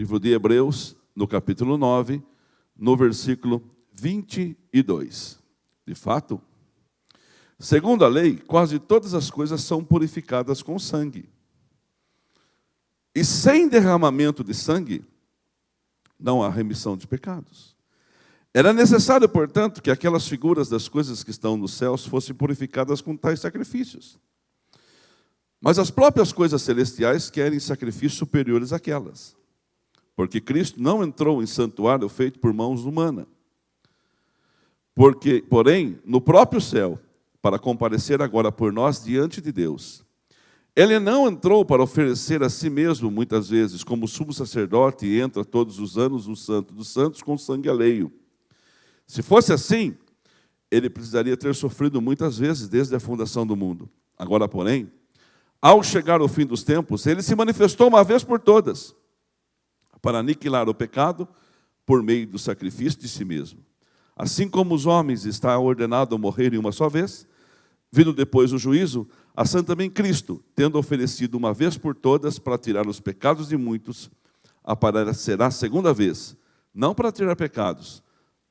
livro de Hebreus, no capítulo 9, no versículo 22. De fato, segundo a lei, quase todas as coisas são purificadas com sangue. E sem derramamento de sangue, não há remissão de pecados. Era necessário, portanto, que aquelas figuras das coisas que estão nos céus fossem purificadas com tais sacrifícios. Mas as próprias coisas celestiais querem sacrifícios superiores àquelas, porque Cristo não entrou em santuário feito por mãos humanas. Porém, no próprio céu, para comparecer agora por nós diante de Deus, ele não entrou para oferecer a si mesmo, muitas vezes, como sumo sacerdote, e entra todos os anos no Santo dos Santos com sangue alheio. Se fosse assim, ele precisaria ter sofrido muitas vezes desde a fundação do mundo. Agora, porém, ao chegar o fim dos tempos, ele se manifestou uma vez por todas, para aniquilar o pecado por meio do sacrifício de si mesmo. Assim como os homens está ordenado a morrerem uma só vez, vindo depois o juízo, assim também Cristo, tendo oferecido uma vez por todas para tirar os pecados de muitos, aparecerá a segunda vez, não para tirar pecados,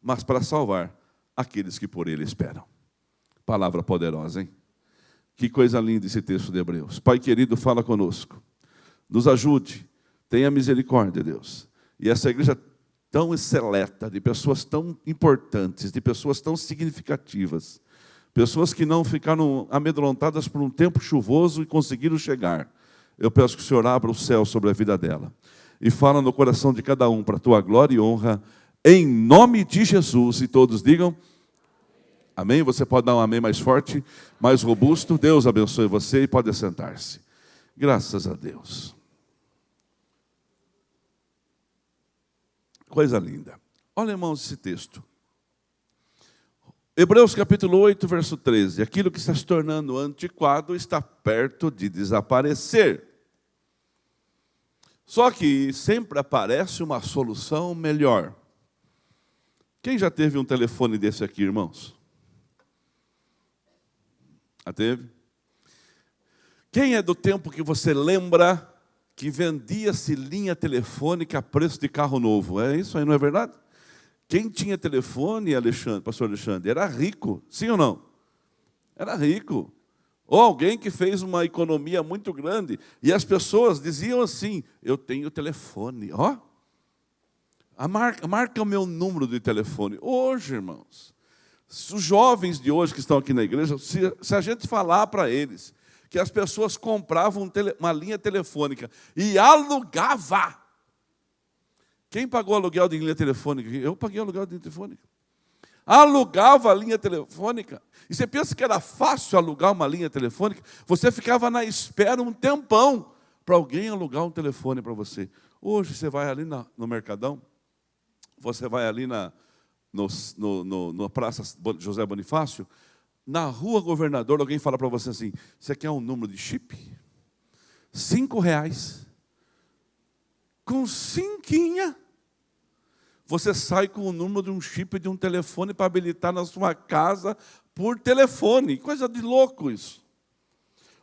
mas para salvar aqueles que por ele esperam. Palavra poderosa, hein? Que coisa linda esse texto de Hebreus. Pai querido, fala conosco. Nos ajude. Tenha misericórdia, Deus. E essa igreja tão seleta, de pessoas tão importantes, de pessoas tão significativas, pessoas que não ficaram amedrontadas por um tempo chuvoso e conseguiram chegar. Eu peço que o Senhor abra o céu sobre a vida dela. E fala no coração de cada um, para a tua glória e honra, em nome de Jesus. E todos digam amém. Você pode dar um amém mais forte, mais robusto. Deus abençoe você e pode assentar-se. Graças a Deus. Coisa linda. Olha, irmãos, esse texto. Hebreus capítulo 8, verso 13. Aquilo que está se tornando antiquado está perto de desaparecer. Só que sempre aparece uma solução melhor. Quem já teve um telefone desse aqui, irmãos? Já teve? Quem é do tempo que você lembra que vendia-se linha telefônica a preço de carro novo? É isso aí, não é verdade? Quem tinha telefone, pastor Alexandre, era rico, sim ou não? Era rico. Ou alguém que fez uma economia muito grande. E as pessoas diziam assim, eu tenho telefone. Ó, marca o meu número de telefone. Hoje, irmãos, os jovens de hoje que estão aqui na igreja, se a gente falar para eles que as pessoas compravam uma linha telefônica e alugava. Quem pagou aluguel de linha telefônica? Eu paguei aluguel de linha telefônica. Alugava a linha telefônica. E você pensa que era fácil alugar uma linha telefônica? Você ficava na espera um tempão para alguém alugar um telefone para você. Hoje você vai ali no Mercadão, você vai ali na Praça José Bonifácio, na Rua Governador, alguém fala para você assim, você quer um número de chip? R$5. Com cinquinha, você sai com o número de um chip de um telefone para habilitar na sua casa por telefone. Coisa de louco isso.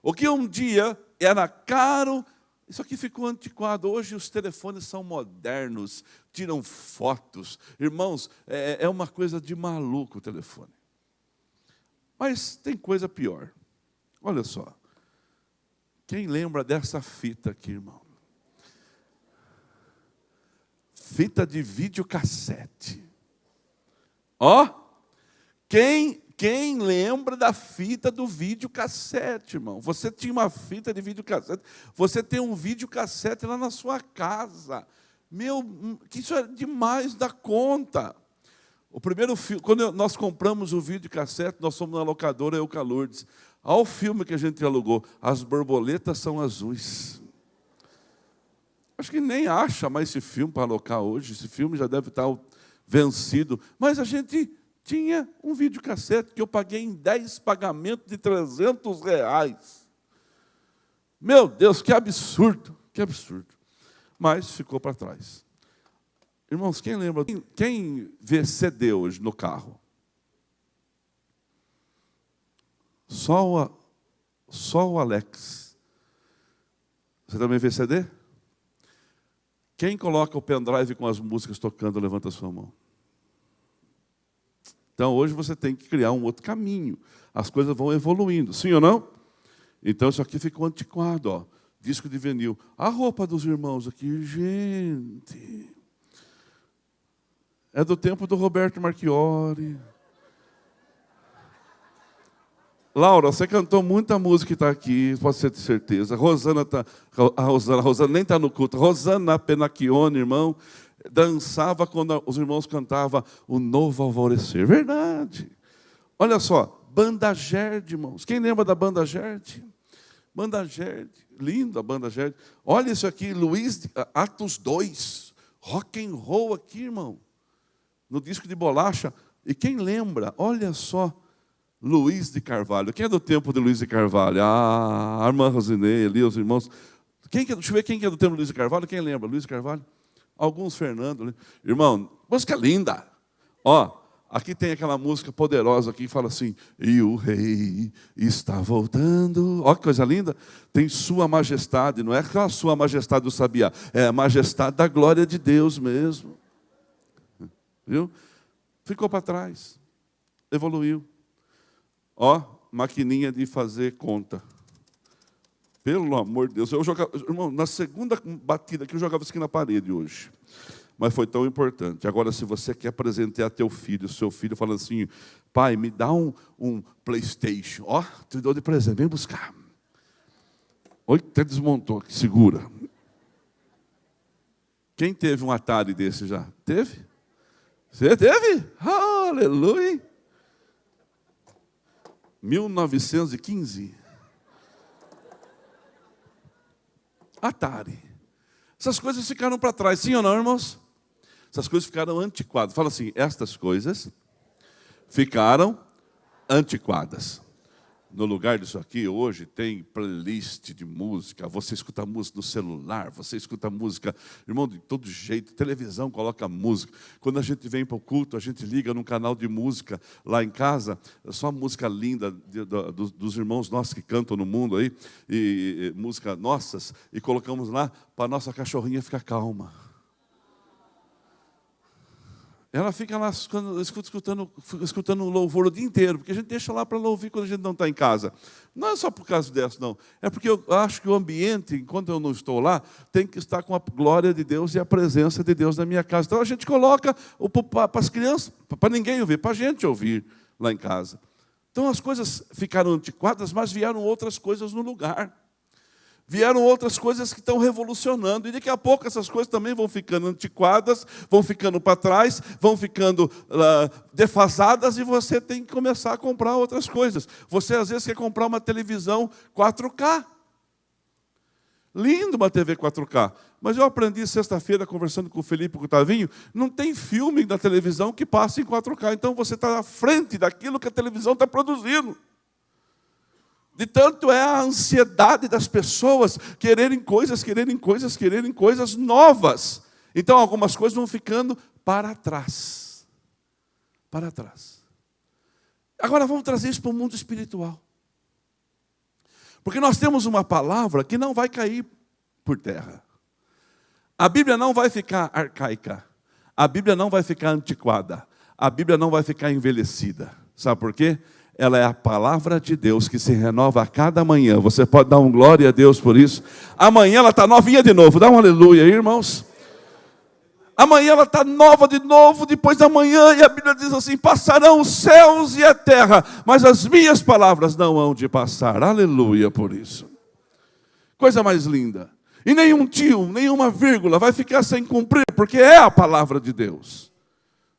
O que um dia era caro, isso aqui ficou antiquado. Hoje os telefones são modernos, tiram fotos. Irmãos, é uma coisa de maluco o telefone. Mas tem coisa pior. Olha só. Quem lembra dessa fita aqui, irmão? Fita de videocassete. Ó, quem lembra da fita do videocassete, irmão? Você tinha uma fita de videocassete, você tem um videocassete lá na sua casa. Meu, que isso é demais da conta. O primeiro filme, quando nós compramos o videocassete, nós fomos na locadora Eucalurdes. Olha o filme que a gente alugou, As Borboletas São Azuis. Acho que nem acha mais esse filme para alocar hoje. Esse filme já deve estar vencido. Mas a gente tinha um videocassete que eu paguei em 10 pagamentos de R$300. Meu Deus, que absurdo, que absurdo. Mas ficou para trás. Irmãos, quem lembra? Quem vê CD hoje no carro? Só o Alex. Você também vê CD? Quem coloca o pendrive com as músicas tocando, levanta a sua mão. Então, hoje você tem que criar um outro caminho. As coisas vão evoluindo, sim ou não? Então, isso aqui ficou antiquado, ó. Disco de vinil. A roupa dos irmãos aqui, gente. É do tempo do Roberto Marchiori. Laura, você cantou muita música que está aqui, pode ter certeza. A Rosana nem está no culto. Rosana Penacchione, irmão, dançava quando os irmãos cantavam o Novo Alvorecer. Verdade. Olha só, Banda Gerd, irmãos. Quem lembra da Banda Gerd? Banda Gerd, linda a Banda Gerd. Olha isso aqui, Luiz, Atos 2. Rock and roll aqui, irmão. No disco de bolacha. E quem lembra? Olha só. Luiz de Carvalho. Quem é do tempo de Luiz de Carvalho? Ah, a irmã Rosinei ali, os irmãos. Deixa eu ver quem é do tempo de Luiz de Carvalho. Quem lembra? Luiz de Carvalho? Alguns Fernando. Irmão, música linda. Ó, aqui tem aquela música poderosa aqui que fala assim: e o rei está voltando. Ó, que coisa linda. Tem sua majestade. Não é aquela sua majestade do sabiá. É a majestade da glória de Deus mesmo. Viu? Ficou para trás. Evoluiu. Ó, maquininha de fazer conta. Pelo amor de Deus. Eu jogava, irmão, na segunda batida que eu jogava isso aqui na parede hoje. Mas foi tão importante. Agora, se você quer presentear teu filho, seu filho fala assim: pai, me dá um PlayStation. Ó, te dou de presente, vem buscar. Oi, até desmontou aqui, segura. Quem teve um Atari desse já? Teve? Você teve? Aleluia! 1915. Atari. Essas coisas ficaram para trás, sim ou não, irmãos? Essas coisas ficaram antiquadas. Fala assim, estas coisas ficaram antiquadas. No lugar disso aqui, hoje, tem playlist de música. Você escuta música no celular, você escuta música, irmão, de todo jeito. Televisão coloca música. Quando a gente vem para o culto, a gente liga num canal de música lá em casa, só música linda dos irmãos nossos que cantam no mundo aí, e música nossas, e colocamos lá para a nossa cachorrinha ficar calma. Ela fica lá escutando louvor o dia inteiro, porque a gente deixa lá para ela ouvir quando a gente não está em casa. Não é só por causa dessa, não. É porque eu acho que o ambiente, enquanto eu não estou lá, tem que estar com a glória de Deus e a presença de Deus na minha casa. Então a gente coloca para as crianças, para ninguém ouvir, para a gente ouvir lá em casa. Então as coisas ficaram antiquadas, mas vieram outras coisas no lugar. Vieram outras coisas que estão revolucionando. E daqui a pouco essas coisas também vão ficando antiquadas, vão ficando para trás, vão ficando defasadas, e você tem que começar a comprar outras coisas. Você às vezes quer comprar uma televisão 4K. Lindo uma TV 4K. Mas eu aprendi sexta-feira, conversando com o Felipe e com o Tavinho, não tem filme na televisão que passe em 4K. Então você está à frente daquilo que a televisão está produzindo. De tanto é a ansiedade das pessoas quererem coisas novas. Então algumas coisas vão ficando para trás. Para trás. Agora vamos trazer isso para o mundo espiritual. Porque nós temos uma palavra que não vai cair por terra. A Bíblia não vai ficar arcaica. A Bíblia não vai ficar antiquada. A Bíblia não vai ficar envelhecida. Sabe por quê? Ela é a palavra de Deus que se renova a cada manhã. Você pode dar um glória a Deus por isso? Amanhã ela está novinha de novo. Dá um aleluia aí, irmãos. Amanhã ela está nova de novo, depois da manhã. E a Bíblia diz assim: passarão os céus e a terra, mas as minhas palavras não hão de passar. Aleluia por isso. Coisa mais linda. E nenhum tio, nenhuma vírgula vai ficar sem cumprir, porque é a palavra de Deus.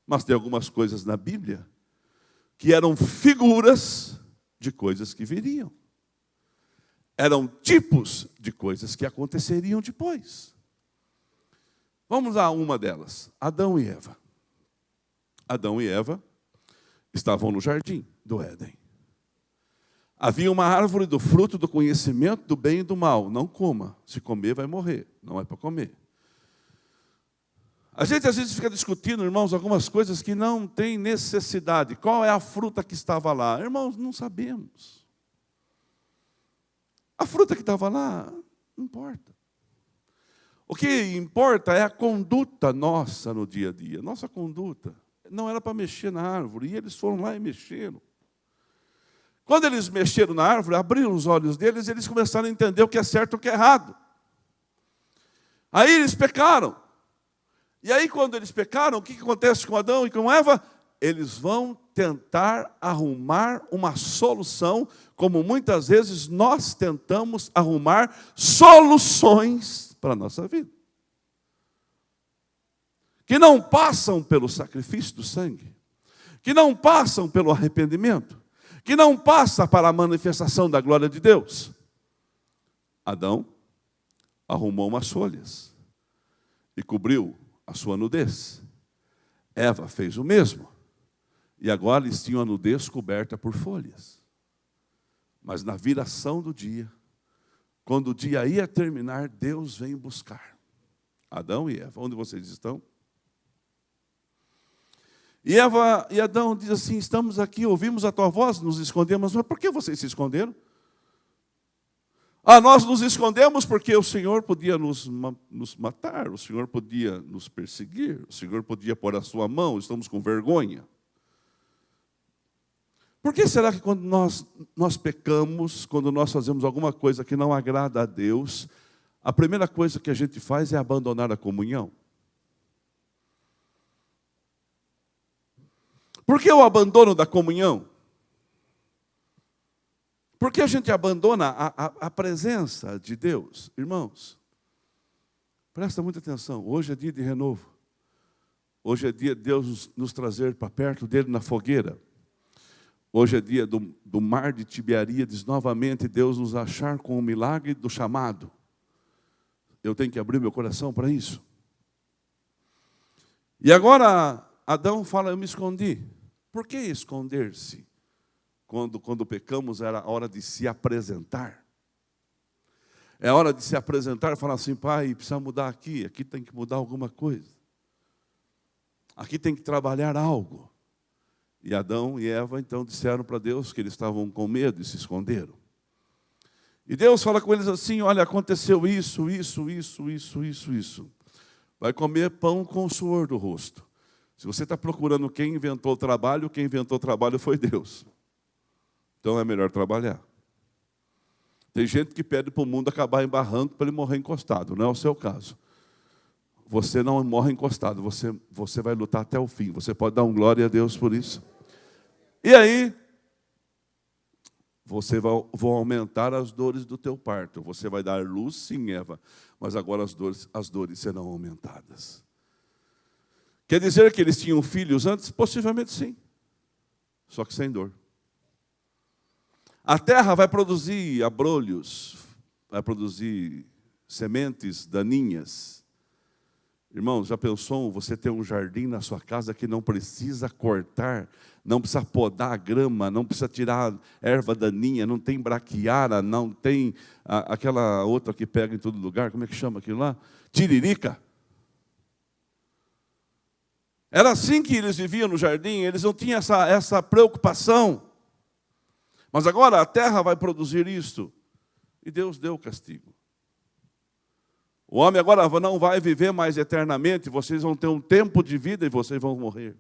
Mas tem algumas coisas na Bíblia que eram figuras de coisas que viriam. Eram tipos de coisas que aconteceriam depois. Vamos a uma delas. Adão e Eva. Adão e Eva estavam no jardim do Éden. Havia uma árvore do fruto do conhecimento do bem e do mal. Não coma. Se comer, vai morrer. Não é para comer. A gente às vezes fica discutindo, irmãos, algumas coisas que não tem necessidade. Qual é a fruta que estava lá? Irmãos, não sabemos. A fruta que estava lá, não importa. O que importa é a conduta nossa no dia a dia. Nossa conduta. Não era para mexer na árvore, e eles foram lá e mexeram. Quando eles mexeram na árvore, abriram os olhos deles, e eles começaram a entender o que é certo e o que é errado. Aí eles pecaram. E aí, quando eles pecaram, o que acontece com Adão e com Eva? Eles vão tentar arrumar uma solução, como muitas vezes nós tentamos arrumar soluções para a nossa vida. Que não passam pelo sacrifício do sangue, que não passam pelo arrependimento, que não passa para a manifestação da glória de Deus. Adão arrumou umas folhas e cobriu a sua nudez. Eva fez o mesmo. E agora eles tinham a nudez coberta por folhas. Mas na viração do dia, quando o dia ia terminar, Deus vem buscar Adão e Eva. Onde vocês estão? E Eva e Adão dizem assim: estamos aqui, ouvimos a tua voz, nos escondemos. Mas por que vocês se esconderam? Nós nos escondemos porque o Senhor podia nos matar, o Senhor podia nos perseguir, o Senhor podia pôr a sua mão, estamos com vergonha. Por que será que quando nós pecamos, quando nós fazemos alguma coisa que não agrada a Deus, a primeira coisa que a gente faz é abandonar a comunhão? Por que o abandono da comunhão? Por que a gente abandona a presença de Deus? Irmãos, presta muita atenção, hoje é dia de renovo. Hoje é dia de Deus nos trazer para perto dele na fogueira. Hoje é dia do mar de Tiberíades, novamente Deus nos achar com o milagre do chamado. Eu tenho que abrir meu coração para isso. E agora Adão fala: eu me escondi. Por que esconder-se? Quando pecamos era a hora de se apresentar. É hora de se apresentar e falar assim: pai, precisa mudar aqui tem que mudar alguma coisa. Aqui tem que trabalhar algo. E Adão e Eva então disseram para Deus que eles estavam com medo e se esconderam. E Deus fala com eles assim: olha, aconteceu isso. Vai comer pão com o suor do rosto. Se você está procurando quem inventou o trabalho foi Deus. Então é melhor trabalhar. Tem gente que pede para o mundo acabar em barranco para ele morrer encostado. Não é o seu caso. Você não morre encostado, você vai lutar até o fim. Você pode dar um glória a Deus por isso. E aí, vão aumentar as dores do teu parto. Você vai dar luz, sim, Eva, mas agora as dores serão aumentadas. Quer dizer que eles tinham filhos antes? Possivelmente sim, só que sem dor. A terra vai produzir abrolhos, vai produzir sementes daninhas. Irmãos, já pensou você ter um jardim na sua casa que não precisa cortar, não precisa podar a grama, não precisa tirar erva daninha, não tem braquiara, não tem aquela outra que pega em todo lugar, como é que chama aquilo lá? Tiririca. Era assim que eles viviam no jardim, eles não tinham essa preocupação. Mas agora a terra vai produzir isto. E Deus deu o castigo. O homem agora não vai viver mais eternamente, vocês vão ter um tempo de vida e vocês vão morrer.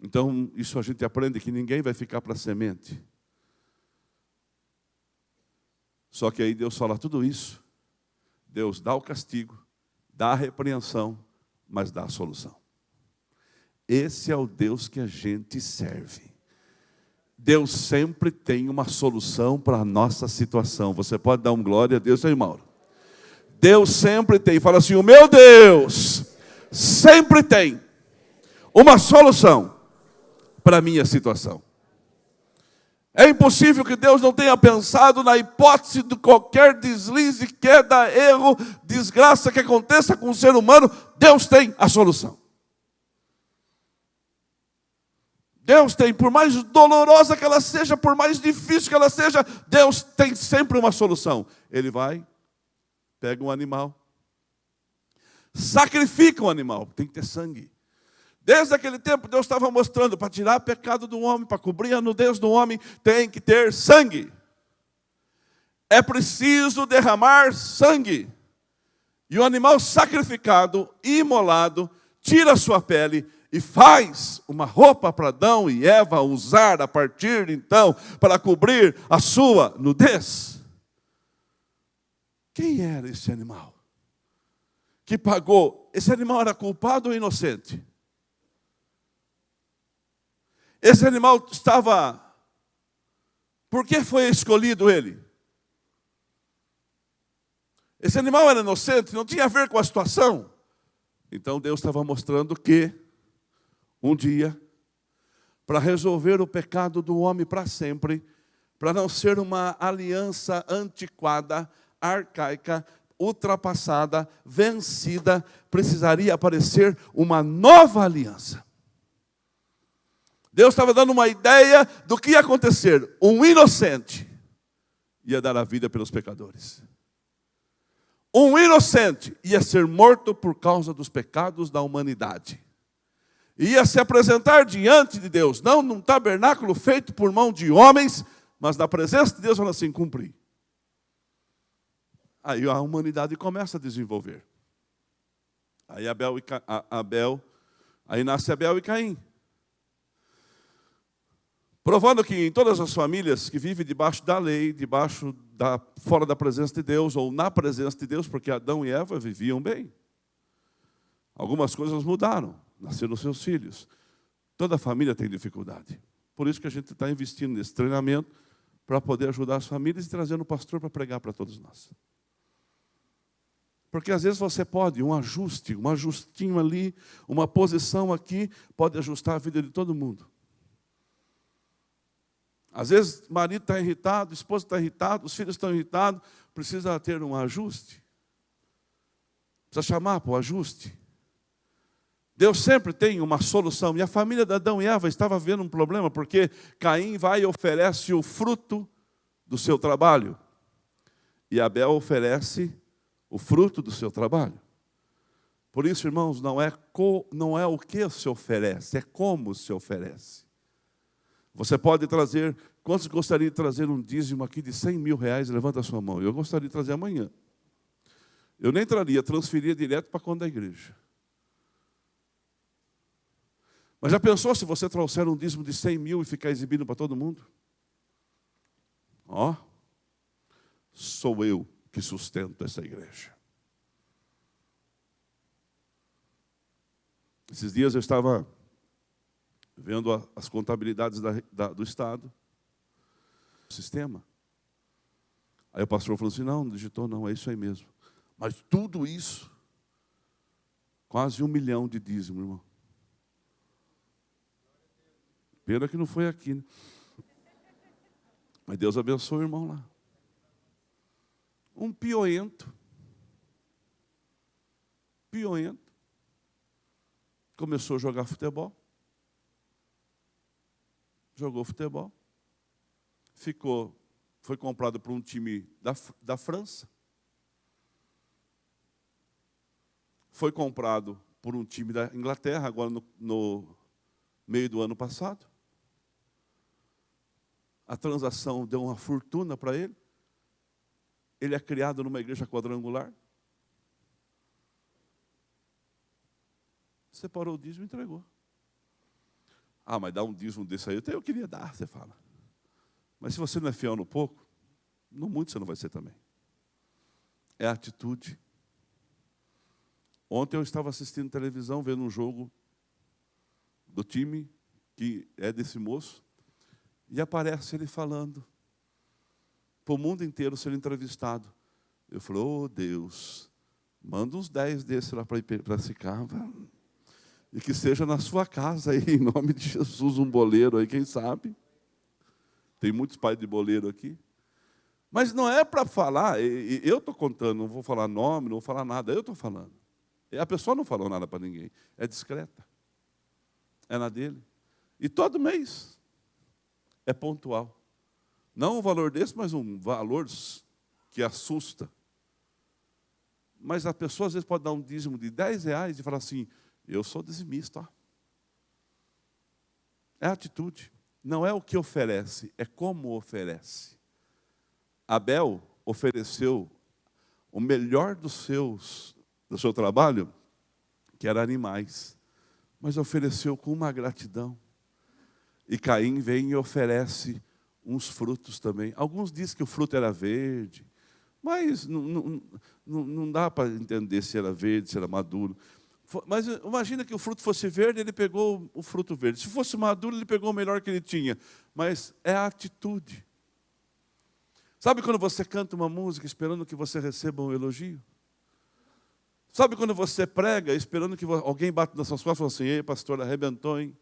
Então, isso a gente aprende que ninguém vai ficar para semente. Só que aí Deus fala tudo isso. Deus dá o castigo, dá a repreensão, mas dá a solução. Esse é o Deus que a gente serve. Deus sempre tem uma solução para a nossa situação. Você pode dar um glória a Deus aí, Mauro? Deus sempre tem. Fala assim: o meu Deus sempre tem uma solução para a minha situação. É impossível que Deus não tenha pensado na hipótese de qualquer deslize, queda, erro, desgraça que aconteça com o ser humano. Deus tem a solução. Deus tem, por mais dolorosa que ela seja, por mais difícil que ela seja, Deus tem sempre uma solução. Ele vai, pega um animal, sacrifica um animal, tem que ter sangue. Desde aquele tempo, Deus estava mostrando, para tirar o pecado do homem, para cobrir a nudez do homem, tem que ter sangue. É preciso derramar sangue. E o animal sacrificado, imolado, tira a sua pele e faz uma roupa para Adão e Eva usar a partir de então para cobrir a sua nudez. Quem era esse animal que pagou? Esse animal era culpado ou inocente? Esse animal estava... Por que foi escolhido ele? Esse animal era inocente, não tinha a ver com a situação. Então Deus estava mostrando que, um dia, para resolver o pecado do homem para sempre, para não ser uma aliança antiquada, arcaica, ultrapassada, vencida, precisaria aparecer uma nova aliança. Deus estava dando uma ideia do que ia acontecer. Um inocente ia dar a vida pelos pecadores. Um inocente ia ser morto por causa dos pecados da humanidade. Ia se apresentar diante de Deus, não num tabernáculo feito por mão de homens, mas na presença de Deus, falando assim, cumprir. Aí a humanidade começa a desenvolver. Aí aí nasce Abel e Caim. Provando que em todas as famílias que vivem debaixo da lei, fora da presença de Deus, ou na presença de Deus, porque Adão e Eva viviam bem. Algumas coisas mudaram, nasceram seus filhos. Toda família tem dificuldade. Por isso que a gente está investindo nesse treinamento, para poder ajudar as famílias e trazendo o pastor para pregar para todos nós. Porque às vezes você pode, um ajustinho ali, uma posição aqui, pode ajustar a vida de todo mundo. Às vezes o marido está irritado, a esposa está irritada, os filhos estão irritados, precisa ter um ajuste. Precisa chamar para o ajuste. Deus sempre tem uma solução. E a família de Adão e Eva estava vendo um problema, porque Caim vai e oferece o fruto do seu trabalho. E Abel oferece o fruto do seu trabalho. Por isso, irmãos, não é o que se oferece, é como se oferece. Você pode trazer, quantos gostariam de trazer um dízimo aqui de 100 mil reais? Levanta a sua mão. Eu gostaria de trazer amanhã. Eu nem traria, transferia direto para a conta da igreja. Mas já pensou se você trouxer um dízimo de 100 mil e ficar exibindo para todo mundo? Ó, sou eu que sustento essa igreja. Esses dias eu estava vendo as contabilidades do Estado, o sistema. Aí o pastor falou assim, não digitou não, é isso aí mesmo. Mas tudo isso, quase 1 milhão de dízimo, irmão. Pena que não foi aqui, né? Mas Deus abençoe o irmão lá. Um pioento. Começou a jogar futebol. Jogou futebol. Foi comprado por um time da França. Foi comprado por um time da Inglaterra, agora no meio do ano passado. A transação deu uma fortuna para ele. Ele é criado numa igreja quadrangular. Separou o dízimo e entregou. Ah, mas dá um dízimo desse aí, eu queria dar, você fala. Mas se você não é fiel no pouco, no muito você não vai ser também. É atitude. Ontem eu estava assistindo televisão, vendo um jogo do time, que é desse moço, e aparece ele falando, para o mundo inteiro ser entrevistado. Eu falei, oh Deus, manda uns 10 desses lá para Piracicaba, e que seja na sua casa aí, em nome de Jesus, um boleiro aí, quem sabe? Tem muitos pais de boleiro aqui. Mas não é para falar, eu estou contando, não vou falar nome, não vou falar nada, eu estou falando. A pessoa não falou nada para ninguém, é discreta. É na dele. E todo mês é pontual. Não um valor desse, mas um valor que assusta. Mas a pessoa às vezes pode dar um dízimo de 10 reais e falar assim, eu sou dizimista. Ó. É atitude. Não é o que oferece, é como oferece. Abel ofereceu o melhor dos seus do seu trabalho, que eram animais, mas ofereceu com uma gratidão. E Caim vem e oferece uns frutos também. Alguns dizem que o fruto era verde, mas não dá para entender se era verde, se era maduro. Mas imagina que o fruto fosse verde, ele pegou o fruto verde. Se fosse maduro, ele pegou o melhor que ele tinha. Mas é a atitude. Sabe quando você canta uma música esperando que você receba um elogio? Sabe quando você prega esperando que alguém bata nas suas costas e fala assim: ei, pastor, arrebentou, hein?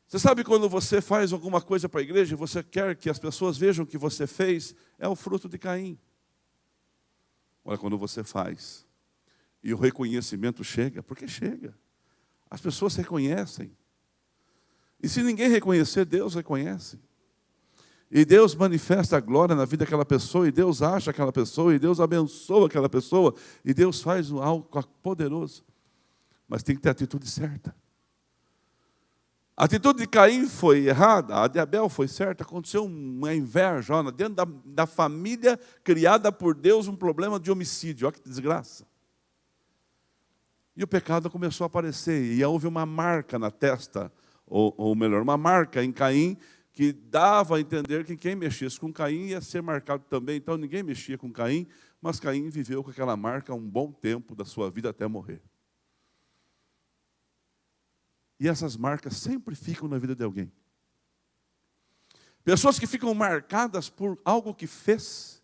Você sabe quando você faz alguma coisa para a igreja e você quer que as pessoas vejam o que você fez? É o fruto de Caim. Olha, quando você faz e o reconhecimento chega, porque chega. As pessoas reconhecem. E se ninguém reconhecer, Deus reconhece. E Deus manifesta a glória na vida daquela pessoa, e Deus acha aquela pessoa, e Deus abençoa aquela pessoa, e Deus faz algo poderoso. Mas tem que ter a atitude certa. A atitude de Caim foi errada, a de Abel foi certa. Aconteceu uma inveja, dentro da família criada por Deus, um problema de homicídio. Olha que desgraça. E o pecado começou a aparecer, e houve uma marca na testa, ou melhor, uma marca em Caim, que dava a entender que quem mexesse com Caim ia ser marcado também. Então ninguém mexia com Caim, mas Caim viveu com aquela marca um bom tempo da sua vida até morrer. E essas marcas sempre ficam na vida de alguém. Pessoas que ficam marcadas por algo que fez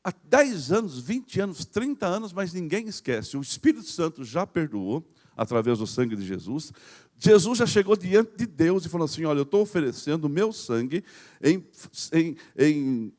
há 10 anos, 20 anos, 30 anos, mas ninguém esquece. O Espírito Santo já perdoou, através do sangue de Jesus. Jesus já chegou diante de Deus e falou assim: olha, eu estou oferecendo o meu sangue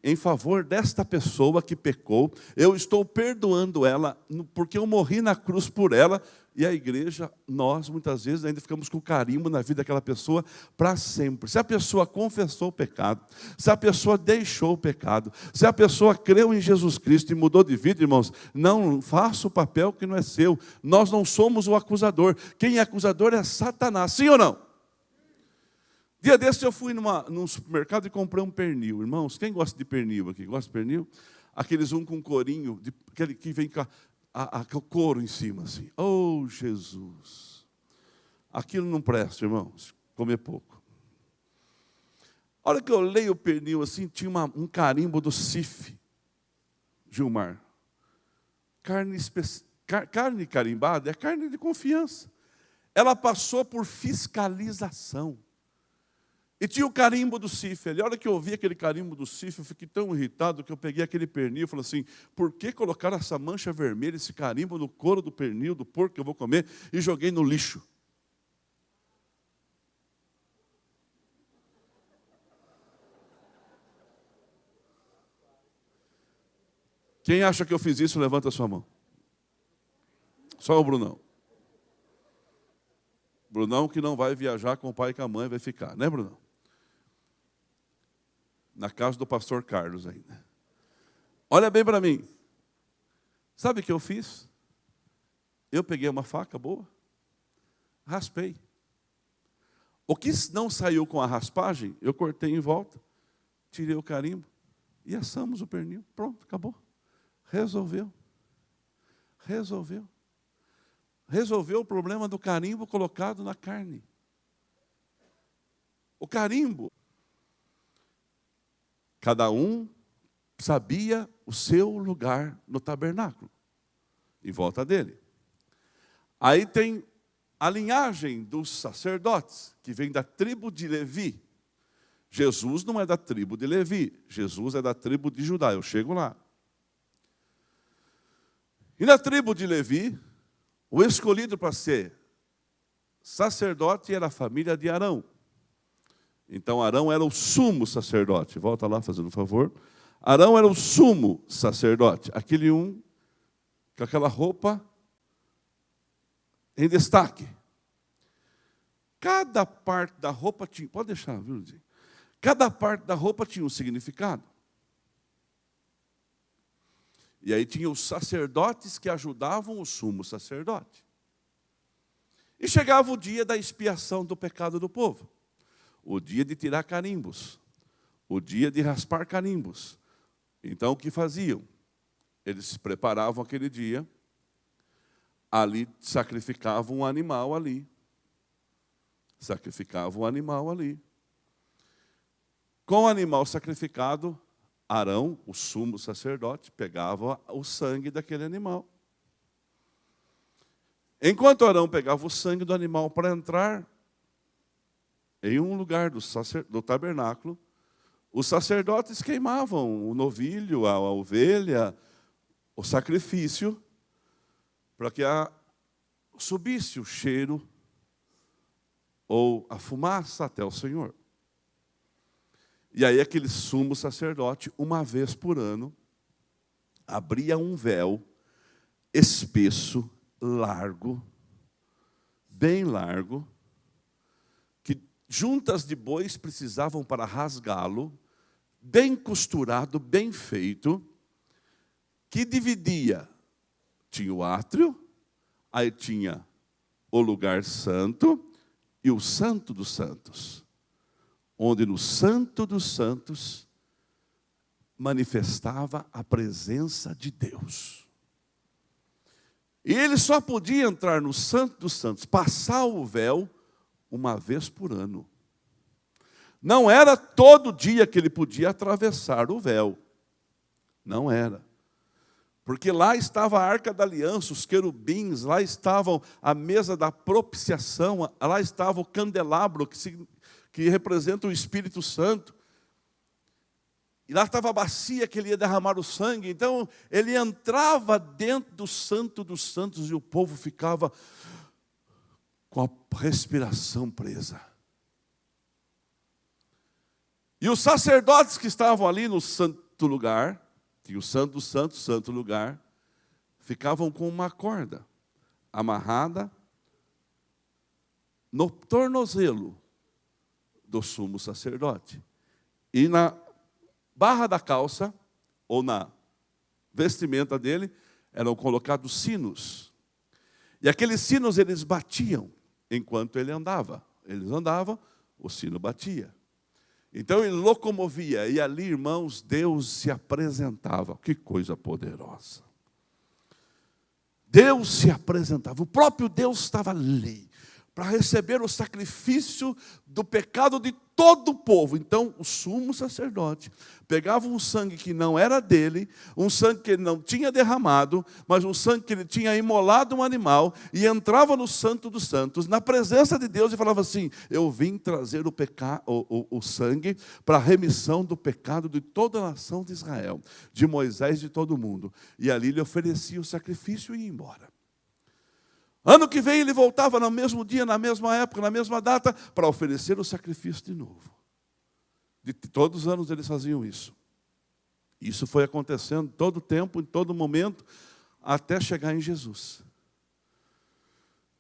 em favor desta pessoa que pecou. Eu estou perdoando ela, porque eu morri na cruz por ela. E a igreja, nós muitas vezes ainda ficamos com carimbo na vida daquela pessoa para sempre. Se a pessoa confessou o pecado, se a pessoa deixou o pecado, se a pessoa creu em Jesus Cristo e mudou de vida, irmãos, não faça o papel que não é seu. Nós não somos o acusador. Quem é acusador é Satanás, sim ou não? Dia desse eu fui num supermercado e comprei um pernil. Irmãos, quem gosta de pernil aqui? Gosta de pernil? Aqueles com corinho, aquele que vem com o couro em cima, assim. Oh, Jesus! Aquilo não presta, irmãos, comer pouco. A hora que eu olhei o pernil assim, tinha um carimbo do CIF, Gilmar. Carne carimbada é carne de confiança. Ela passou por fiscalização. E tinha o carimbo do CIF. A hora que eu ouvi aquele carimbo do CIF, eu fiquei tão irritado que eu peguei aquele pernil e falei assim: por que colocar essa mancha vermelha, esse carimbo no couro do pernil, do porco que eu vou comer, e joguei no lixo? Quem acha que eu fiz isso, levanta a sua mão. Só o Brunão. Brunão que não vai viajar com o pai e com a mãe, vai ficar, né, Brunão? Na casa do pastor Carlos ainda. Olha bem para mim. Sabe o que eu fiz? Eu peguei uma faca boa, raspei. O que não saiu com a raspagem, eu cortei em volta, tirei o carimbo e assamos o pernil. Pronto, acabou. Resolveu. Resolveu o problema do carimbo colocado na carne. O carimbo. Cada um sabia o seu lugar no tabernáculo, em volta dele. Aí tem a linhagem dos sacerdotes, que vem da tribo de Levi. Jesus não é da tribo de Levi, Jesus é da tribo de Judá, eu chego lá. E na tribo de Levi, o escolhido para ser sacerdote era a família de Arão. Então Arão era o sumo sacerdote. Volta lá, fazendo um favor. Arão era o sumo sacerdote. Aquele com aquela roupa em destaque. Cada parte da roupa tinha... Pode deixar, viu, Luizinho? Cada parte da roupa tinha um significado. E aí tinha os sacerdotes que ajudavam o sumo sacerdote. E chegava o dia da expiação do pecado do povo. O dia de tirar carimbos, o dia de raspar carimbos. Então, o que faziam? eles se preparavam aquele dia, ali sacrificavam um animal ali. Sacrificavam um animal ali. Com o animal sacrificado, Arão, o sumo sacerdote, pegava o sangue daquele animal. Enquanto Arão pegava o sangue do animal para entrar em um lugar do tabernáculo, os sacerdotes queimavam o novilho, a ovelha, o sacrifício, para que subisse o cheiro ou a fumaça até o Senhor. E aí aquele sumo sacerdote, uma vez por ano, abria um véu espesso, largo, bem largo, que juntas de bois precisavam para rasgá-lo, bem costurado, bem feito, que dividia. Tinha o átrio, aí tinha o lugar santo e o santo dos santos, onde no santo dos santos manifestava a presença de Deus. E ele só podia entrar no santo dos santos, passar o véu, uma vez por ano. Não era todo dia que ele podia atravessar o véu. Não era. Porque lá estava a arca da aliança, os querubins, lá estavam a mesa da propiciação, lá estava o candelabro que representa o Espírito Santo. E lá estava a bacia que ele ia derramar o sangue. Então, ele entrava dentro do santo dos santos e o povo ficava com a respiração presa. E os sacerdotes que estavam ali no santo lugar, tinha o santo dos santos, santo lugar, ficavam com uma corda amarrada no tornozelo do sumo sacerdote. E na barra da calça, ou na vestimenta dele, eram colocados sinos. E aqueles sinos eles batiam enquanto ele andava. Eles andavam, o sino batia. Então ele locomovia, e ali, irmãos, Deus se apresentava. Que coisa poderosa. Deus se apresentava, o próprio Deus estava ali, para receber o sacrifício do pecado de todo o povo. Então, o sumo sacerdote pegava um sangue que não era dele, um sangue que ele não tinha derramado, mas um sangue que ele tinha imolado um animal, e entrava no santo dos santos, na presença de Deus, e falava assim: eu vim trazer o sangue para a remissão do pecado de toda a nação de Israel, de Moisés e de todo mundo. E ali ele oferecia o sacrifício e ia embora. Ano que vem ele voltava no mesmo dia, na mesma época, na mesma data, para oferecer o sacrifício de novo. De todos os anos eles faziam isso. Isso foi acontecendo todo o tempo, em todo momento, até chegar em Jesus.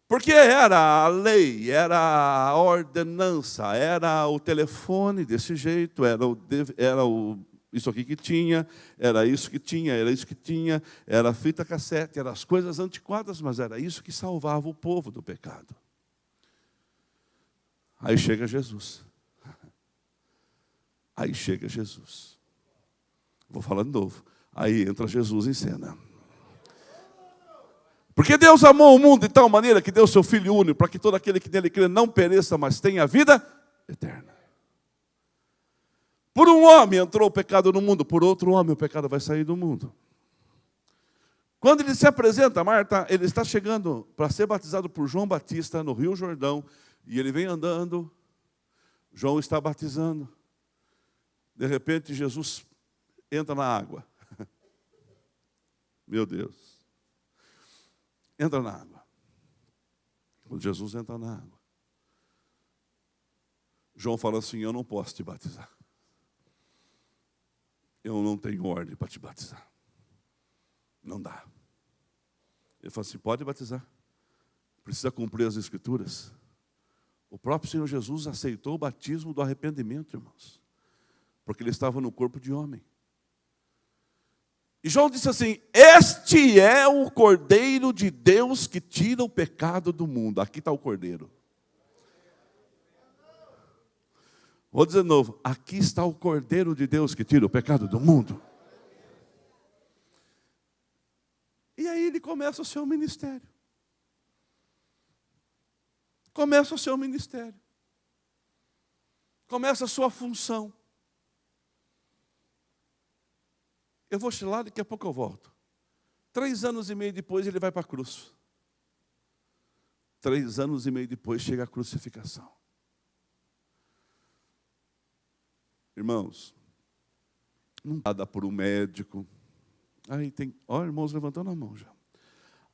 Porque era a lei, era a ordenança, era o telefone desse jeito, era isso aqui que tinha, era isso que tinha, era isso que tinha, era a fita cassete, eram as coisas antiquadas, mas era isso que salvava o povo do pecado. Aí chega Jesus. Aí chega Jesus. Vou falar de novo. Aí entra Jesus em cena. Porque Deus amou o mundo de tal maneira que deu seu Filho único, para que todo aquele que nele crê não pereça, mas tenha vida eterna. Por um homem entrou o pecado no mundo, por outro homem o pecado vai sair do mundo. Quando ele se apresenta, Marta, ele está chegando para ser batizado por João Batista no Rio Jordão, e ele vem andando, João está batizando. De repente, Jesus entra na água. Meu Deus. Entra na água. Quando Jesus entra na água, João fala assim: eu não posso te batizar. Eu não tenho ordem para te batizar. Não dá. Ele fala assim: pode batizar. Precisa cumprir as Escrituras. O próprio Senhor Jesus aceitou o batismo do arrependimento, irmãos, porque ele estava no corpo de homem. E João disse assim: este é o Cordeiro de Deus que tira o pecado do mundo. Aqui está o Cordeiro. Vou dizer de novo: aqui está o Cordeiro de Deus que tira o pecado do mundo. E aí ele começa o seu ministério. Começa o seu ministério. Começa a sua função. Eu vou lá, daqui a pouco eu volto. 3 anos e meio depois ele vai para a cruz. 3 anos e meio depois chega a crucificação. Irmãos, não dá por um médico. Aí tem, irmãos levantando a mão já.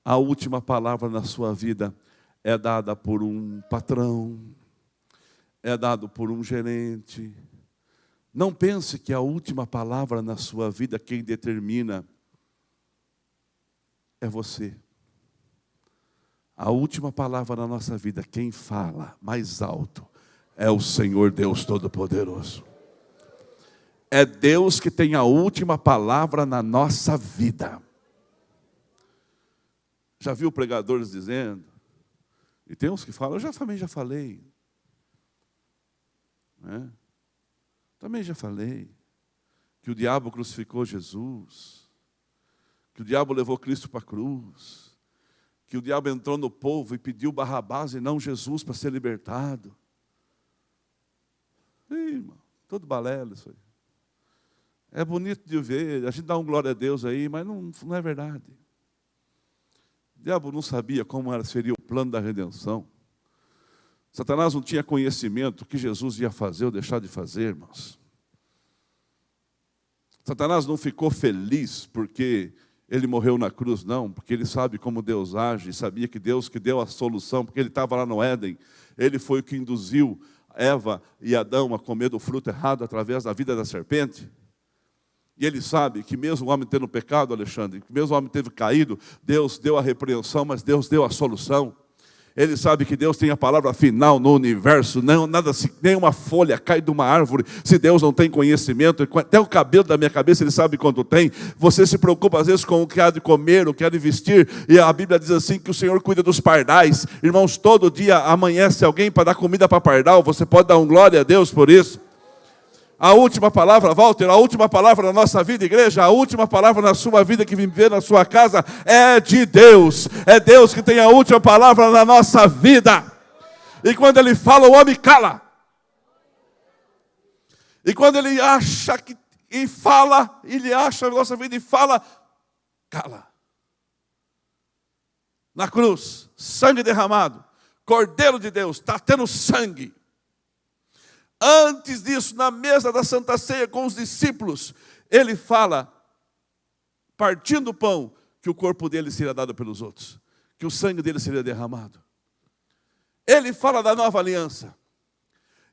A última palavra na sua vida é dada por um patrão, é dado por um gerente. Não pense que a última palavra na sua vida, quem determina é você. A última palavra na nossa vida, quem fala mais alto, é o Senhor Deus Todo-Poderoso. É Deus que tem a última palavra na nossa vida. Já viu pregadores dizendo? E tem uns que falam, eu também já falei. Também já falei. Que o diabo crucificou Jesus. Que o diabo levou Cristo para a cruz. Que o diabo entrou no povo e pediu Barrabás e não Jesus para ser libertado. Irmão, todo balela isso aí. É bonito de ver, a gente dá um glória a Deus aí, mas não é verdade. O diabo não sabia como seria o plano da redenção. Satanás não tinha conhecimento do que Jesus ia fazer ou deixar de fazer, irmãos. Satanás não ficou feliz porque ele morreu na cruz, não, porque ele sabe como Deus age, sabia que Deus que deu a solução, porque ele estava lá no Éden, ele foi o que induziu Eva e Adão a comer do fruto errado através da vida da serpente. E ele sabe que mesmo o homem tendo pecado, Alexandre, que mesmo o homem teve caído, Deus deu a repreensão, mas Deus deu a solução. Ele sabe que Deus tem a palavra final no universo, não, nada, nem uma folha cai de uma árvore, se Deus não tem conhecimento, até o cabelo da minha cabeça Ele sabe quanto tem. Você se preocupa às vezes com o que há de comer, o que há de vestir, e a Bíblia diz assim que o Senhor cuida dos pardais. Irmãos, todo dia amanhece alguém para dar comida para pardal, você pode dar um glória a Deus por isso? A última palavra, Walter, a última palavra na nossa vida, igreja, a última palavra na sua vida que viver na sua casa é de Deus. É Deus que tem a última palavra na nossa vida. E quando Ele fala, o homem cala. E quando Ele acha que e fala, Ele acha a nossa vida e fala, cala. Na cruz, sangue derramado, Cordeiro de Deus, está tendo sangue. Antes disso, na mesa da Santa Ceia com os discípulos, ele fala, partindo o pão, que o corpo dele seria dado pelos outros, que o sangue dele seria derramado. Ele fala da nova aliança.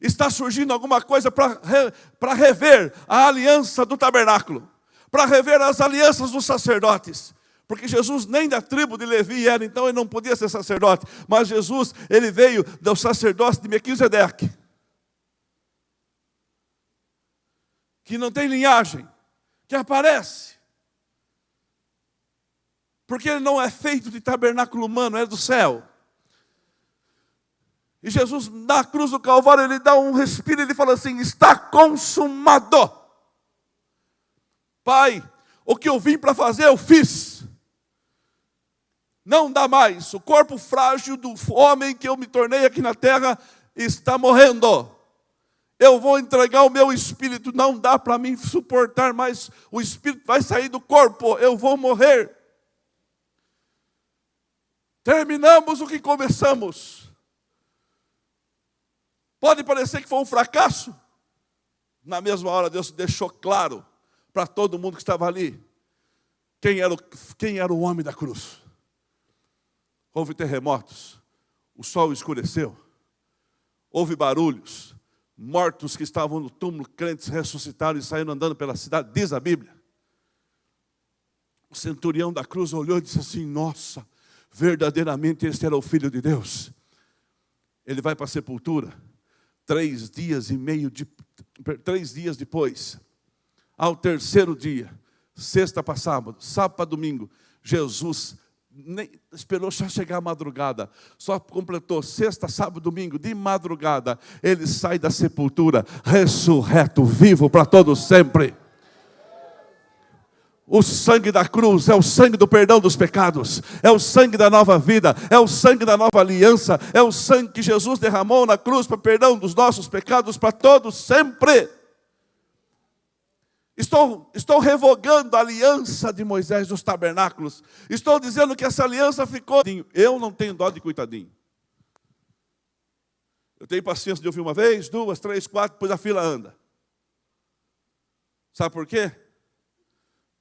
Está surgindo alguma coisa para rever a aliança do tabernáculo, para rever as alianças dos sacerdotes. Porque Jesus nem da tribo de Levi era, então ele não podia ser sacerdote. Mas Jesus, ele veio do sacerdócio de Melquisedeque, que não tem linhagem, que aparece. Porque ele não é feito de tabernáculo humano, é do céu. E Jesus, na cruz do Calvário, ele dá um respiro, ele fala assim, está consumado. Pai, o que eu vim para fazer, eu fiz. Não dá mais. O corpo frágil do homem que eu me tornei aqui na terra está morrendo. Eu vou entregar o meu espírito, não dá para mim suportar mais, o espírito vai sair do corpo, eu vou morrer. Terminamos o que começamos. Pode parecer que foi um fracasso. Na mesma hora Deus deixou claro para todo mundo que estava ali, quem era o homem da cruz. Houve terremotos, o sol escureceu, houve barulhos, mortos que estavam no túmulo, crentes ressuscitaram e saíram andando pela cidade, diz a Bíblia. O centurião da cruz olhou e disse assim, nossa, verdadeiramente este era o Filho de Deus. Ele vai para a sepultura, 3 dias depois, ao terceiro dia, sexta para sábado, sábado para domingo, Jesus nem esperou só chegar a madrugada, só completou sexta, sábado, domingo, de madrugada, ele sai da sepultura, ressurreto, vivo para todo sempre. O sangue da cruz é o sangue do perdão dos pecados, é o sangue da nova vida, é o sangue da nova aliança, é o sangue que Jesus derramou na cruz para perdão dos nossos pecados para todos sempre. Estou revogando a aliança de Moisés nos tabernáculos. Estou dizendo que essa aliança ficou. Eu não tenho dó de coitadinho. Eu tenho paciência de ouvir uma vez, duas, três, quatro, depois a fila anda. Sabe por quê?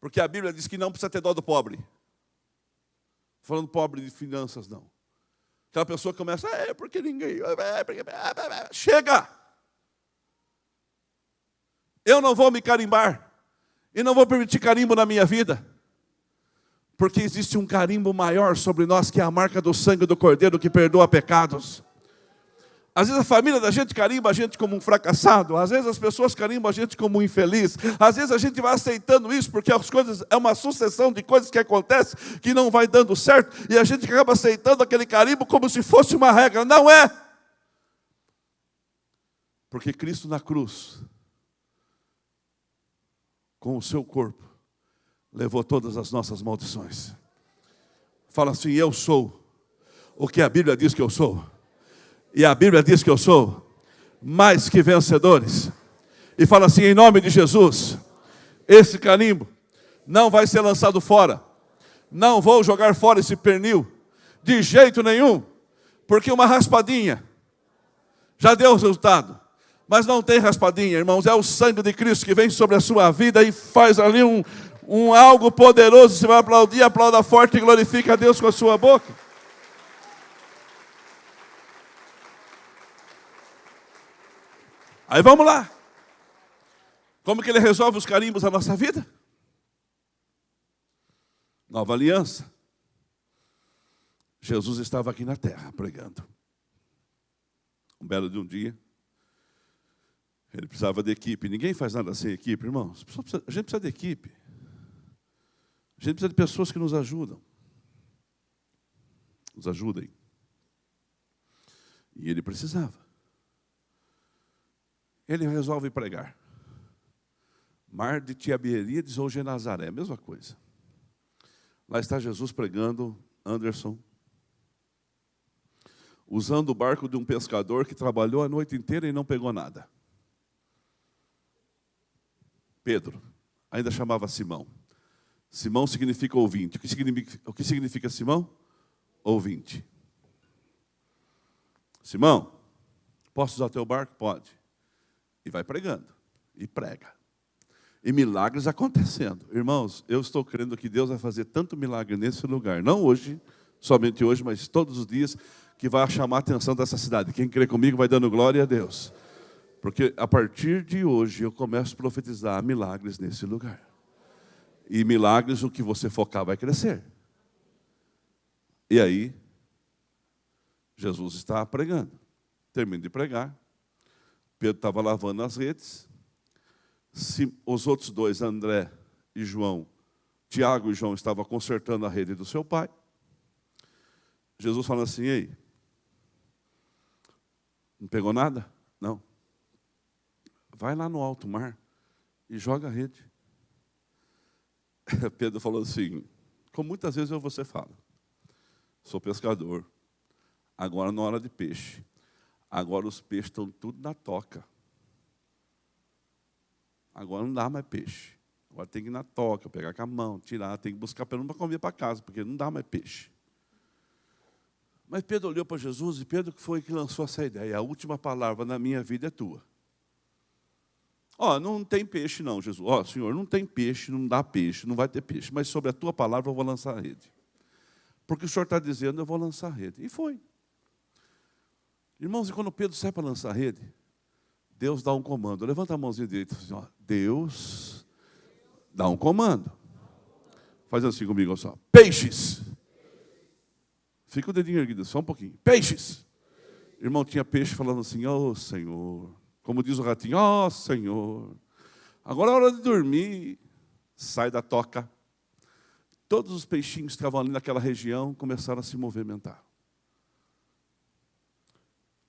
Porque a Bíblia diz que não precisa ter dó do pobre. Falando pobre de finanças, não. Aquela pessoa começa, porque ninguém... Chega! Eu não vou me carimbar. E não vou permitir carimbo na minha vida. Porque existe um carimbo maior sobre nós, que é a marca do sangue do Cordeiro que perdoa pecados. Às vezes a família da gente carimba a gente como um fracassado. Às vezes as pessoas carimbam a gente como um infeliz. Às vezes a gente vai aceitando isso porque as coisas é uma sucessão de coisas que acontecem que não vai dando certo. E a gente acaba aceitando aquele carimbo como se fosse uma regra. Não é! Porque Cristo na cruz, com o seu corpo, levou todas as nossas maldições. Fala assim, eu sou o que a Bíblia diz que eu sou. E a Bíblia diz que eu sou mais que vencedores. E fala assim, em nome de Jesus, esse carimbo não vai ser lançado fora. Não vou jogar fora esse pernil, de jeito nenhum. Porque uma raspadinha já deu resultado. Mas não tem raspadinha, irmãos. É o sangue de Cristo que vem sobre a sua vida e faz ali um algo poderoso. Você vai aplaudir, aplauda forte e glorifica a Deus com a sua boca. Aí vamos lá. Como que ele resolve os carimbos da nossa vida? Nova aliança. Jesus estava aqui na terra pregando. Um belo de um dia, ele precisava de equipe. Ninguém faz nada sem equipe, irmãos. A gente precisa de equipe. A gente precisa de pessoas que nos ajudam. Nos ajudem. E ele precisava. Ele resolve pregar. Mar de Tiberíades ou Genazaré, a mesma coisa. Lá está Jesus pregando, Anderson, usando o barco de um pescador que trabalhou a noite inteira e não pegou nada. Pedro, ainda chamava Simão. Simão significa ouvinte. O que significa Simão? Ouvinte. Simão, posso usar teu barco? Pode. E vai pregando, e prega. E milagres acontecendo. Irmãos, eu estou crendo que Deus vai fazer tanto milagre nesse lugar. Não hoje, somente hoje, mas todos os dias, que vai chamar a atenção dessa cidade. Quem crê comigo vai dando glória a Deus. Porque a partir de hoje eu começo a profetizar milagres nesse lugar. E milagres, o que você focar vai crescer. E aí, Jesus está pregando. Termina de pregar. Pedro estava lavando as redes. Os outros dois, André e João, Tiago e João, estavam consertando a rede do seu pai. Jesus fala assim, ei, não pegou nada? Não. Vai lá no alto mar e joga a rede. Pedro falou assim, como muitas vezes você fala, sou pescador, agora na hora de peixe. Agora os peixes estão tudo na toca. Agora não dá mais peixe. Agora tem que ir na toca, pegar com a mão, tirar, tem que buscar pelo menos para comer para casa, porque não dá mais peixe. Mas Pedro olhou para Jesus e Pedro foi que lançou essa ideia. A última palavra na minha vida é tua. Não tem peixe não, Jesus. Senhor, não tem peixe, não dá peixe, não vai ter peixe. Mas sobre a tua palavra eu vou lançar a rede. Porque o Senhor está dizendo, eu vou lançar a rede. E foi. Irmãos, e quando Pedro sai para lançar a rede, Deus dá um comando. Levanta a mãozinha direita e diz assim, Deus dá um comando. Faz assim comigo, só. Peixes. Fica o dedinho erguido, só um pouquinho. Peixes. Irmão, tinha peixe falando assim, Senhor. Como diz o ratinho, Senhor. Agora é hora de dormir. Sai da toca. Todos os peixinhos que estavam ali naquela região começaram a se movimentar.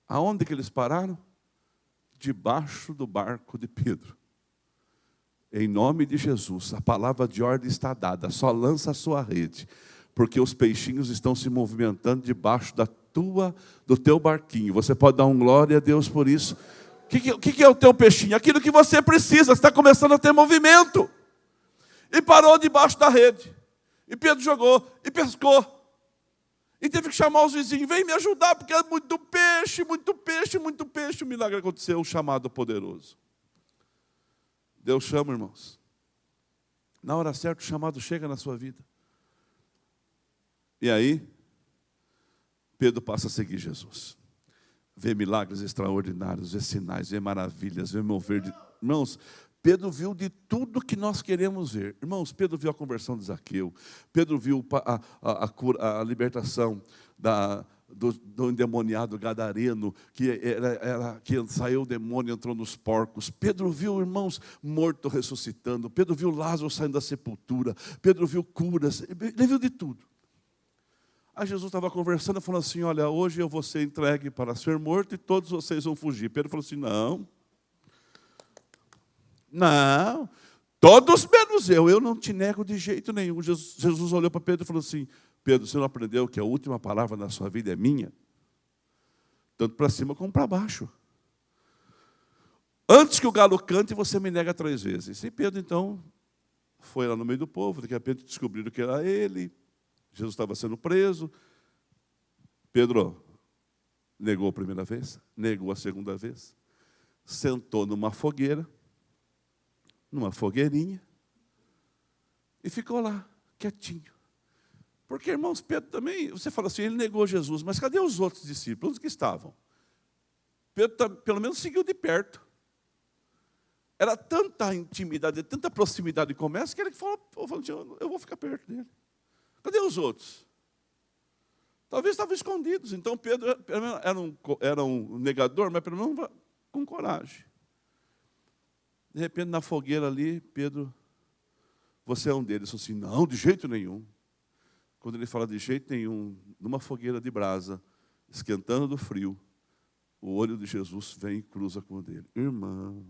Aonde que eles pararam? Debaixo do barco de Pedro. Em nome de Jesus, a palavra de ordem está dada. Só lança a sua rede, porque os peixinhos estão se movimentando debaixo do teu barquinho. Você pode dar um glória a Deus por isso? O que é o teu peixinho? Aquilo que você precisa. Você está começando a ter movimento. E parou debaixo da rede. E Pedro jogou e pescou. E teve que chamar os vizinhos. Vem me ajudar, porque é muito peixe, muito peixe, muito peixe. O milagre aconteceu, o chamado poderoso. Deus chama, irmãos. Na hora certa, o chamado chega na sua vida. E aí, Pedro passa a seguir Jesus. Vê milagres extraordinários, vê sinais, vê maravilhas, vê mover de... Irmãos, Pedro viu de tudo que nós queremos ver. Irmãos, Pedro viu a conversão de Zaqueu. Pedro viu a libertação do endemoniado gadareno, que saiu o demônio e entrou nos porcos. Pedro viu, irmãos, morto ressuscitando. Pedro viu Lázaro saindo da sepultura. Pedro viu curas. Ele viu de tudo. Aí Jesus estava conversando e falou assim, olha, hoje eu vou ser entregue para ser morto e todos vocês vão fugir. Pedro falou assim, não, todos menos eu não te nego de jeito nenhum. Jesus olhou para Pedro e falou assim, Pedro, você não aprendeu que a última palavra na sua vida é minha? Tanto para cima como para baixo. Antes que o galo cante, você me nega 3 vezes. E Pedro, então, foi lá no meio do povo, daqui a pouco descobriram que era ele. Jesus estava sendo preso. Pedro negou a primeira vez, negou a segunda vez, sentou numa fogueira, numa fogueirinha, e ficou lá, quietinho. Porque, irmãos, Pedro também, você fala assim, ele negou Jesus, mas cadê os outros discípulos? Onde que estavam? Pedro, pelo menos, seguiu de perto. Era tanta intimidade, tanta proximidade com o mestre, que ele falou assim, eu vou ficar perto dele. Cadê os outros? Talvez estavam escondidos. Então Pedro era um negador, mas pelo menos com coragem. De repente, na fogueira ali, Pedro, você é um deles. Ele falou assim, não, de jeito nenhum. Quando ele fala de jeito nenhum, numa fogueira de brasa, esquentando do frio, o olho de Jesus vem e cruza com o dele. Irmão,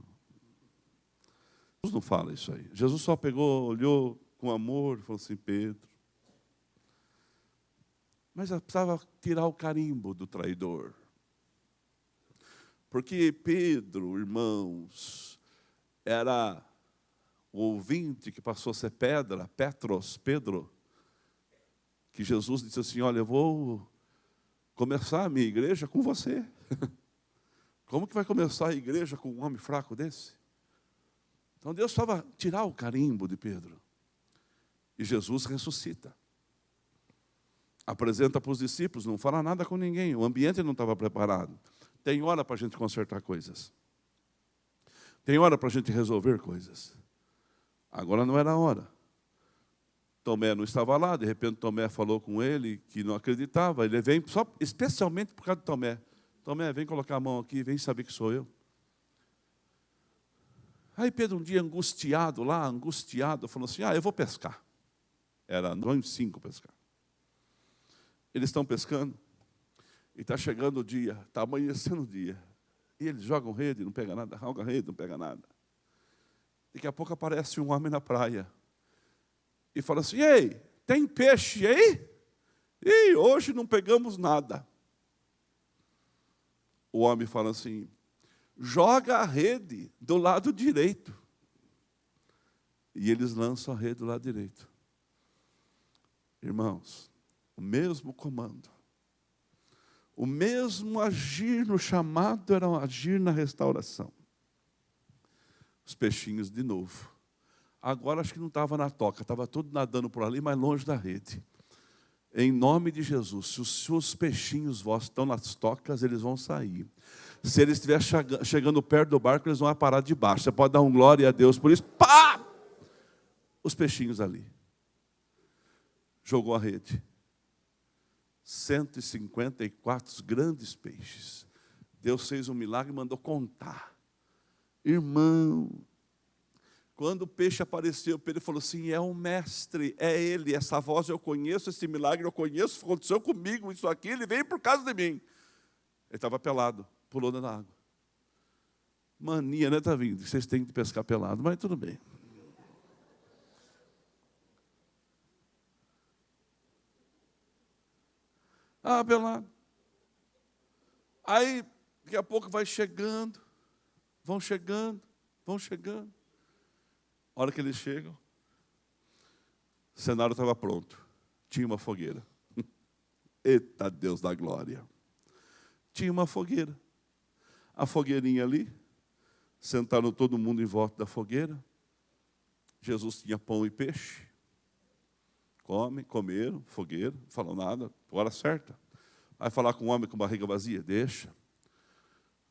Jesus não fala isso aí. Jesus só pegou, olhou com amor e falou assim, Pedro, mas precisava tirar o carimbo do traidor. Porque Pedro, irmãos, era o ouvinte que passou a ser pedra, Pedro, que Jesus disse assim, olha, eu vou começar a minha igreja com você. Como que vai começar a igreja com um homem fraco desse? Então Deus precisava tirar o carimbo de Pedro. E Jesus ressuscita. Apresenta para os discípulos, não fala nada com ninguém, o ambiente não estava preparado. Tem hora para a gente consertar coisas. Tem hora para a gente resolver coisas. Agora não era a hora. Tomé não estava lá, de repente Tomé falou com ele que não acreditava. Ele vem só especialmente por causa de Tomé. Tomé, vem colocar a mão aqui, vem saber que sou eu. Aí Pedro um dia angustiado, falou assim, eu vou pescar. Era 5 pescar. Eles estão pescando, e está chegando o dia, está amanhecendo o dia. E eles jogam rede, não pega nada, jogam rede, não pega nada. Daqui a pouco aparece um homem na praia. E fala assim, ei, tem peixe aí? E hoje não pegamos nada. O homem fala assim, joga a rede do lado direito. E eles lançam a rede do lado direito. Irmãos, o mesmo comando, o mesmo agir no chamado era agir na restauração. Os peixinhos de novo. Agora acho que não estava na toca, estava tudo nadando por ali, mas longe da rede. Em nome de Jesus, se os seus peixinhos vossos estão nas tocas, eles vão sair. Se eles estiverem chegando perto do barco, eles vão parar debaixo. Você pode dar um glória a Deus por isso. Pá! Os peixinhos ali. Jogou a rede. 154 grandes peixes. Deus fez um milagre e mandou contar. Irmão, quando o peixe apareceu, Pedro falou assim, é o mestre, é ele, essa voz eu conheço, esse milagre eu conheço, aconteceu comigo isso aqui, ele veio por causa de mim. Ele estava pelado, pulou na água. Mania, né, tá vindo? Vocês têm que pescar pelado, mas tudo bem. Ah, pelado. Aí, daqui a pouco vai chegando, vão chegando. A hora que eles chegam, o cenário estava pronto. Tinha uma fogueira. Eita Deus da glória. Tinha uma fogueira. A fogueirinha ali, sentaram todo mundo em volta da fogueira. Jesus tinha pão e peixe. Comeram, fogueira, não falou nada, hora certa. Vai falar com um homem com barriga vazia? Deixa.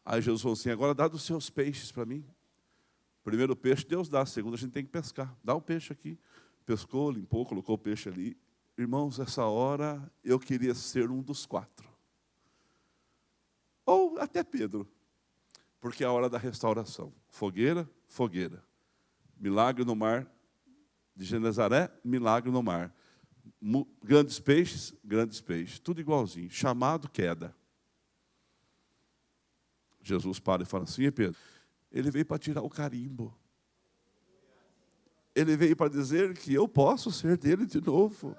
Aí Jesus falou assim, agora dá dos seus peixes para mim. Primeiro o peixe Deus dá, segundo a gente tem que pescar. Dá o peixe aqui. Pescou, limpou, colocou o peixe ali. Irmãos, essa hora eu queria ser um dos 4. Ou até Pedro. Porque é a hora da restauração. Fogueira, fogueira. Milagre no mar de Genezaré, milagre no mar. Grandes peixes, tudo igualzinho. Chamado, queda. Jesus para e fala assim, Pedro, ele veio para tirar o carimbo. Ele veio para dizer que eu posso ser dele de novo.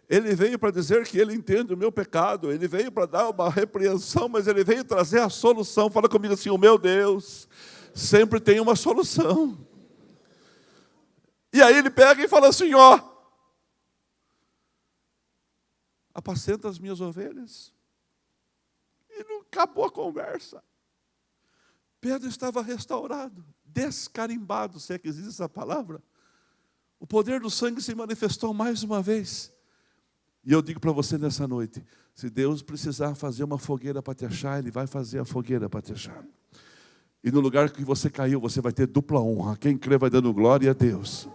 Ele veio para dizer que ele entende o meu pecado. Ele veio para dar uma repreensão, mas ele veio trazer a solução. Fala comigo assim, o meu Deus sempre tem uma solução. E aí ele pega e fala assim, ó, apacenta as minhas ovelhas. E não acabou a conversa. Pedro estava restaurado, descarimbado, se é que existe essa palavra. O poder do sangue se manifestou mais uma vez. E eu digo para você nessa noite, se Deus precisar fazer uma fogueira para te achar, Ele vai fazer a fogueira para te achar. E no lugar que você caiu, você vai ter dupla honra. Quem crê vai dando glória a Deus.